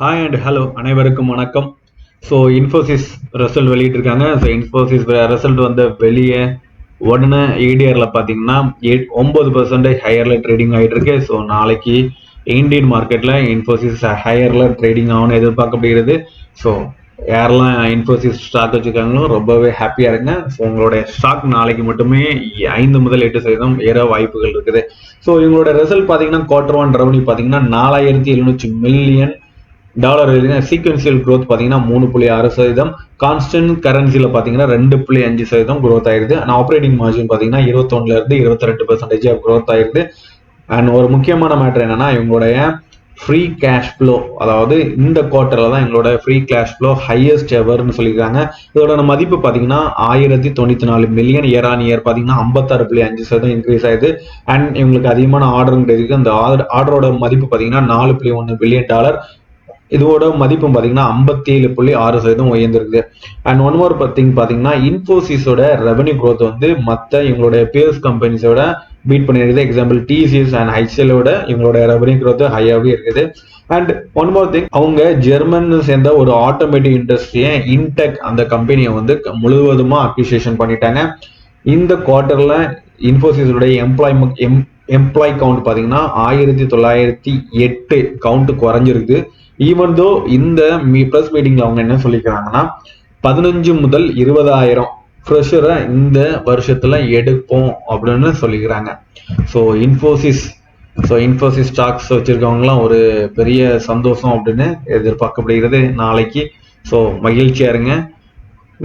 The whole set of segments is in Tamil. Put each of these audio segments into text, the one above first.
ஹாய் அண்ட் ஹலோ அனைவருக்கும் வணக்கம். ஸோ இன்ஃபோசிஸ் ரிசல்ட் வெளியிட்டிருக்காங்க. ஸோ இன்ஃபோசிஸ் ரிசல்ட் வந்து வெளியே உடனே EDRல பார்த்தீங்கன்னா 9% ஹையரில் ட்ரேடிங் ஆகிட்டு இருக்கு. ஸோ நாளைக்கு இந்தியன் மார்க்கெட்டில் இன்ஃபோசிஸ் ஹையரில் ட்ரேடிங் ஆகும்னு எதிர்பார்க்கப்படுகிறது. ஸோ யாரெல்லாம் இன்ஃபோசிஸ் ஸ்டாக் வச்சுருக்காங்களோ ரொம்பவே ஹாப்பியாக இருங்க. ஸோ உங்களுடைய ஸ்டாக் நாளைக்கு மட்டுமே 5 முதல் 8% ஏற வாய்ப்புகள் இருக்குது. ஸோ இவங்களோட ரிசல்ட் பார்த்தீங்கன்னா Q1 ரெவன்யூ பார்த்தீங்கன்னா $4700 மில்லியன் எழுதுங்க. சீக்வன்சியல் growth பார்த்தீங்கன்னா 3.6%, கான்ஸ்டன்ட் கரன்சியில் பார்த்தீங்கன்னா 2.5% growth ஆயிருது. அண்ட் ஆப்ரேட்டிங் மார்ஜின் பார்த்தீங்கன்னா 21% 22% growth ஆயிருது. அண்ட் ஒரு முக்கியமான மேட்டர் என்னன்னா இவங்களுடைய ஃப்ரீ கேஷ் ஃப்ளோ, அதாவது இந்த குவார்ட்டர்ல தான் எங்களோட ஃப்ரீ கேஷ் ஃப்ளோ ஹையஸ்ட் எவர்னு சொல்லியிருக்காங்க. இதோட மதிப்பு பார்த்தீங்கன்னா 1094 மில்லியன், இயர் ஆன் இயர் பார்த்தீங்கன்னா 56.5% இன்க்ரீஸ் ஆயிடுது. அண்ட் இவங்களுக்கு அதிகமான ஆர்டர் அந்த ஆர்டரோட மதிப்பு பார்த்தீங்கன்னா $4.1 பில்லியன். இதோட மதிப்பு பார்த்தீங்கன்னா 57.6% உயர்ந்திருக்கு. அண்ட் ஒன் மோர் திங் பார்த்தீங்கன்னா இன்ஃபோசிஸோட ரெவன்யூ growth வந்து மற்ற இவங்களுடைய பியர்ஸ் கம்பெனிஸோட பீட் பண்ணியிருக்குது. எக்ஸாம்பிள் TCS அண்ட் HCLோட இவங்களோட ரெவன்யூ growth ஹையாகவே இருக்குது. அண்ட் ஒன் மோர் திங், அவங்க ஜெர்மன் சேர்ந்த ஒரு ஆட்டோமேட்டிவ் இண்டஸ்ட்ரியை இன்டெக் அந்த கம்பெனியை வந்து முழுவதுமா அக்விசிஷன் பண்ணிட்டாங்க. இந்த குவார்ட்டர்ல இன்ஃபோசிஸோட எம்ப்ளாய் கவுண்ட் பார்த்தீங்கன்னா 1908 கவுண்ட் குறைஞ்சிருக்கு. ஈவன் தோ இந்த ப்ரெஸ் மீட்டிங்ல அவங்க என்ன சொல்லிக்கிறாங்கன்னா 15 முதல் 20,000 ஃப்ரெஷரை இந்த வருஷத்துல எடுப்போம் அப்படின்னு சொல்லிக்கிறாங்க. ஸோ இன்ஃபோசிஸ் ஸ்டாக்ஸ் வச்சிருக்கவங்களாம் ஒரு பெரிய சந்தோஷம் அப்படின்னு எதிர்பார்க்கப்படுகிறது நாளைக்கு. ஸோ மகிழ்ச்சியா இருங்க.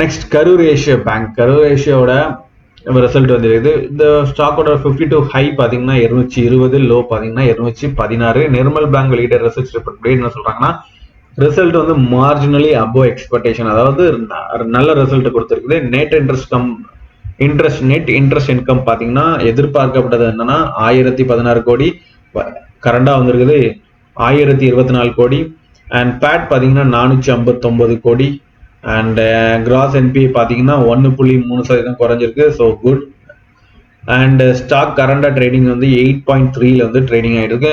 நெக்ஸ்ட் கரூர் ஏஷியாவோட ரிசல்ட் வந்துருக்குது. இந்த ஸ்டாக்கோட 52 ஹை பார்த்தீங்கன்னா 220, லோ பார்த்தீங்கன்னா 216. நிர்மல் பேங்க் வெளியிட்ட ரிசல்ட் ரிப்போர்ட் படி என்ன சொல்றாங்கன்னா ரிசல்ட் வந்து மார்ஜினலி அபோவ் எக்ஸ்பெக்டேஷன், அதாவது நல்ல ரிசல்ட் கொடுத்துருக்குது. நெட் இன்ட்ரெஸ்ட் இன்கம் பார்த்தீங்கன்னா எதிர்பார்க்கப்பட்டது என்னன்னா 1016 கோடி, கரண்டா வந்திருக்குது 1024 கோடி. அண்ட் பேட் பார்த்தீங்கன்னா 459 கோடி. அண்ட் கிராஸ் NPA பார்த்தீங்கன்னா 1.3% குறைஞ்சிருக்கு. So good. அண்ட் ஸ்டாக் கரண்டா ட்ரேடிங் வந்து 8.3ல வந்து ட்ரேடிங் ஆகிட்டு இருக்கு.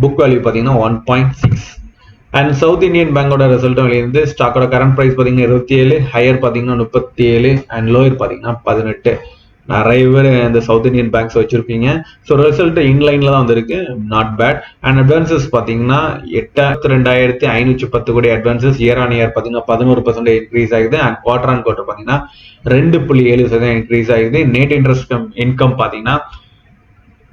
புக் வேல்யூ பார்த்தீங்கன்னா 1.6. அண்ட் சவுத் இந்தியன் பேங்கோட ரிசல்ட்டும் வெளியிருந்து ஸ்டாக்கோட கரண்ட் ப்ரைஸ் பார்த்தீங்கன்னா 27, ஹையர் பார்த்தீங்கன்னா 37 அண்ட் லோயர் பார்த்தீங்கன்னா 18. நிறைய பேர் இந்த சவுத் இந்தியன் பேங்க்ஸ் வச்சிருப்பீங்க. ஸோ ரிசல்ட் இன்லைன்ல தான் வந்திருக்கு, நாட் பேட். அண்ட் அட்வான்சஸ் பார்த்தீங்கன்னா 82,510 கோடி அட்வான்சஸ், இயர் ஆன் இயர் பார்த்தீங்கன்னா 11% இன்க்ரீஸ் ஆகுது. அண்ட் குவார்டர் ஆன் குவார்டர் பார்த்தீங்கன்னா 2.7% இன்க்ரீஸ் ஆகுது. நெட் இன்ட்ரெஸ்ட் இன்கம் பார்த்தீங்கன்னா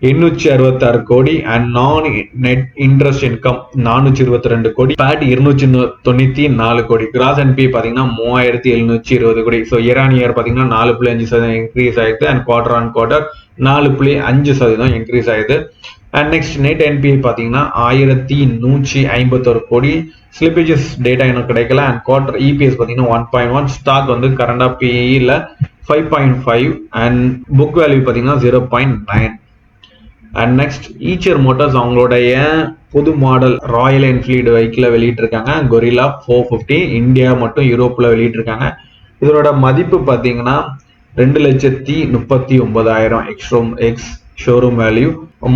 866 கோடி. அண்ட் நான் நெட் இன்ட்ரெஸ்ட் இன்கம் 422 கோடி. பேட் 294 கோடி. கிராஸ் NPA பார்த்தீங்கன்னா 3720 கோடி. ஸோ இயர் ஆன் இயர் பார்த்தீங்கன்னா 4.5% இன்க்ரீஸ் ஆயிடுது. And quarter on quarter 4.5% increase ஆயிடுது. அண்ட் நெக்ஸ்ட் நெட் NPA பார்த்தீங்கன்னா 1151 கோடி. ஸ்லிப்பேஜஸ் டேட்டா எனக்கு கிடைக்கல. அண்ட் குவார்டர் EPS பார்த்தீங்கன்னா 1.1. ஸ்டாக் வந்து கரண்டா PE 5.5 அண்ட் புக் வேல்யூ பார்த்தீங்கன்னா 0.9. அண்ட் நெக்ஸ்ட் ஈச்சர் மோட்டார்ஸ் அவங்களுடைய புது மாடல் ராயல் என்ஃபீல்டு வெஹிக்கிளை வெளியிட்டிருக்காங்க. கொரில்லா 450 இந்தியா மற்றும் யூரோப்ல வெளியிட்டிருக்காங்க. இதனோட மதிப்பு பார்த்தீங்கன்னா 2,39,000 எக்ஸ் ஷோரூம் வேல்யூ.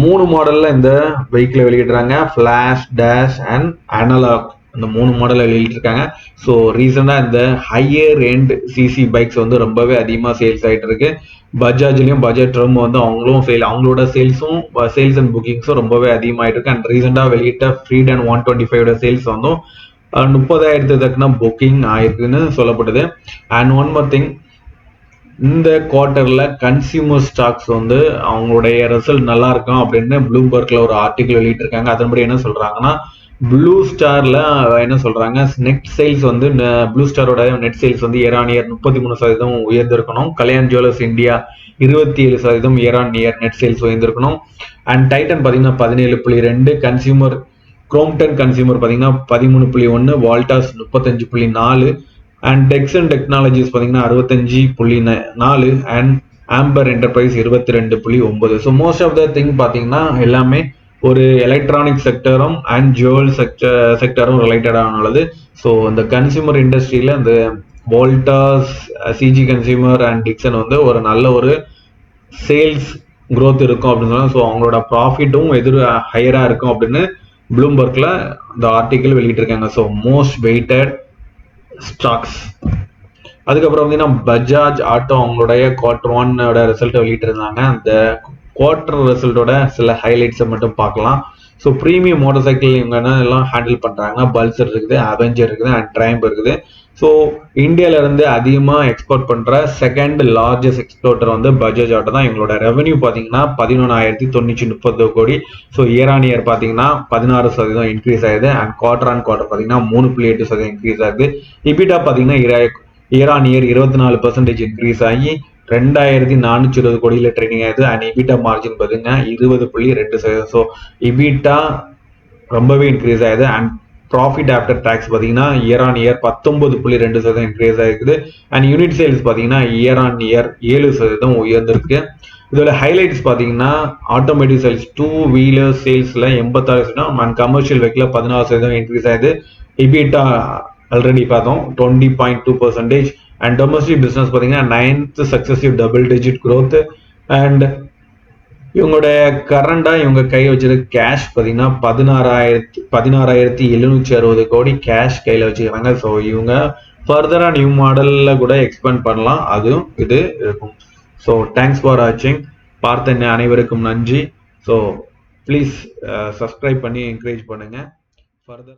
3 மாடல்ல இந்த வெஹிக்கிளை வெளியிடுறாங்க. ஃபிளாஷ், டேஷ் அண்ட் அனலாக், இந்த 3 மாடலை வெளியிட்டிருக்காங்க. ஸோ ரீசெண்டாக இந்த ஹையர் எண்ட் சிசி பைக்ஸ் வந்து ரொம்பவே அதிகமாக சேல்ஸ் ஆகிட்டு இருக்கு. பஜாஜ்லயும் பஜாஜ் ட்ரம் வந்து அவங்களோட சேல்ஸ் அண்ட் புக்கிங்ஸும் ரொம்பவே அதிகமாயிட்டு இருக்கு. அண்ட் ரீசெண்டாக வெளியிட்ட ஃப்ரீடன் 125 சேல்ஸ் வந்து 30,000 தக்குனா புக்கிங் ஆயிருக்குன்னு சொல்லப்படுது. அண்ட் ஒன் மோர் திங், இந்த குவார்ட்டர்ல கன்சியூமர் ஸ்டாக்ஸ் வந்து அவங்களுடைய ரிசல்ட் நல்லா இருக்கும் அப்படின்னு ப்ளூம்பர்க்ல ஒரு ஆர்டிகல் வெளியிட்டு இருக்காங்க. அதன்படி என்ன சொல்றாங்கன்னா ப்ளூ ஸ்டார்ல என்ன சொல்றாங்க, நெட் சேல்ஸ் வந்து ப்ளூ ஸ்டாரோட நெட் சேல்ஸ் வந்து இயர் ஆன் இயர் 33% உயர்ந்திருக்கணும். Kalyan Jewellers India 27% year on year net sales உயர்ந்திருக்கணும். அண்ட் டைட்டன் பார்த்தீங்கன்னா 17.2, கன்சியூமர் குரோம்டன் கன்சியூமர் பார்த்தீங்கன்னா 13.1, வால்டாஸ் 35.4 அண்ட் டெக்ஸன் டெக்னாலஜிஸ் பார்த்தீங்கன்னா 65.4 and Amber enterprise 22.9. So most of the thing பார்த்தீங்கன்னா எல்லாமே ஒரு எலக்ட்ரானிக் செக்டரும் அண்ட் ஜுவல் செக்டரும் ரிலேட்டடாக உள்ளது. ஸோ இந்த கன்சியூமர் இண்டஸ்ட்ரியில இந்த வோல்டாஸ், சிஜி கன்சியூமர் அண்ட் டிக்சன் வந்து ஒரு நல்ல ஒரு சேல்ஸ் growth இருக்கும் அப்படின்னு சொன்னா, ஸோ அவங்களோட ப்ராஃபிட்டும் ஹையரா இருக்கும் அப்படின்னு ப்ளூம்பர்க்ல இந்த ஆர்டிக்கிள் வெளியிட்டிருக்காங்க. So most weighted stocks. அதுக்கப்புறம் பார்த்தீங்கன்னா பஜாஜ் ஆட்டோ அவங்களுடைய Q1 ரிசல்ட்டை வெளியிட்டிருந்தாங்க. அந்த குவார்டர் ரிசல்ட்டோட சில ஹைலைட்ஸை மட்டும் பார்க்கலாம். ஸோ ப்ரீமியம் மோட்டார் சைக்கிள் இவங்க எல்லாம் ஹேண்டில் பண்ணுறாங்க. பல்சர் இருக்குது, அவெஞ்சர் இருக்குது அண்ட் ட்ரைம்ப் இருக்குது. ஸோ இந்தியாவிலேருந்து அதிகமாக எக்ஸ்போர்ட் பண்ணுற செகண்ட் லார்ஜஸ்ட் எக்ஸ்போர்ட்டர் வந்து பஜாஜ் ஆட்டோ தான். எங்களோட ரெவன்யூ பார்த்தீங்கன்னா 11,930 கோடி. ஸோ இயர் ஆன் இயர் பார்த்தீங்கன்னா 16% இன்க்ரீஸ் ஆகுது அண்ட் குவார்டர் ஆன் குவார்டர் பார்த்தீங்கன்னா 3.8% இன்க்ரீஸ் ஆகுது. இபிடா பார்த்தீங்கன்னா இயர் ஆன் இயர் 24% இன்க்ரீஸ் ஆகி 2,420 கோடியில் ட்ரேடிங் ஆகுது அண்ட் இபிடா மார்ஜின் பார்த்தீங்கன்னா 20.2%. ஸோ இபிடா ரொம்பவே இன்க்ரீஸ் ஆகுது அண்ட் ப்ராஃபிட் ஆஃப்டர் டேக்ஸ் பார்த்தீங்கன்னா இயர் ஆன் இயர் 19.2% இன்க்ரீஸ் ஆகிருக்குது அண்ட் யூனிட் சேல்ஸ் பார்த்தீங்கன்னா இயர் ஆன் இயர் 7% உயர்ந்திருக்கு. இதோட ஹைலைட்ஸ் பார்த்தீங்கன்னா ஆட்டோமேட்டிவ் சேல்ஸ் 2 வீலர் சேல்ஸில் 86% அண்ட் கமர்ஷியல் வெஹிக்கிள் 16% இன்க்ரீஸ் ஆகுது. இபிடா ஆல்ரெடி பார்த்தோம் 20.2% அண்ட் டொமஸ்டிக் பிஸ்னஸ் பார்த்தீங்கன்னா 9th successive double digit growth and இவங்களோட கரண்டா இவங்க கை வச்சிருக்க கேஷ் பார்த்தீங்கன்னா 16,760 கோடி கேஷ் கையில் வச்சுக்கிறாங்க. ஸோ இவங்க ஃபர்தராக நியூ மாடலில் கூட எக்ஸ்பேண்ட் பண்ணலாம், அதுவும் இது இருக்கும். ஸோ தேங்க்ஸ் ஃபார் வாட்சிங். பார்த்த அனைவருக்கும் நன்றி. ஸோ ப்ளீஸ் சப்ஸ்கிரைப் பண்ணி என்கரேஜ் பண்ணுங்க. ஃபர்தர்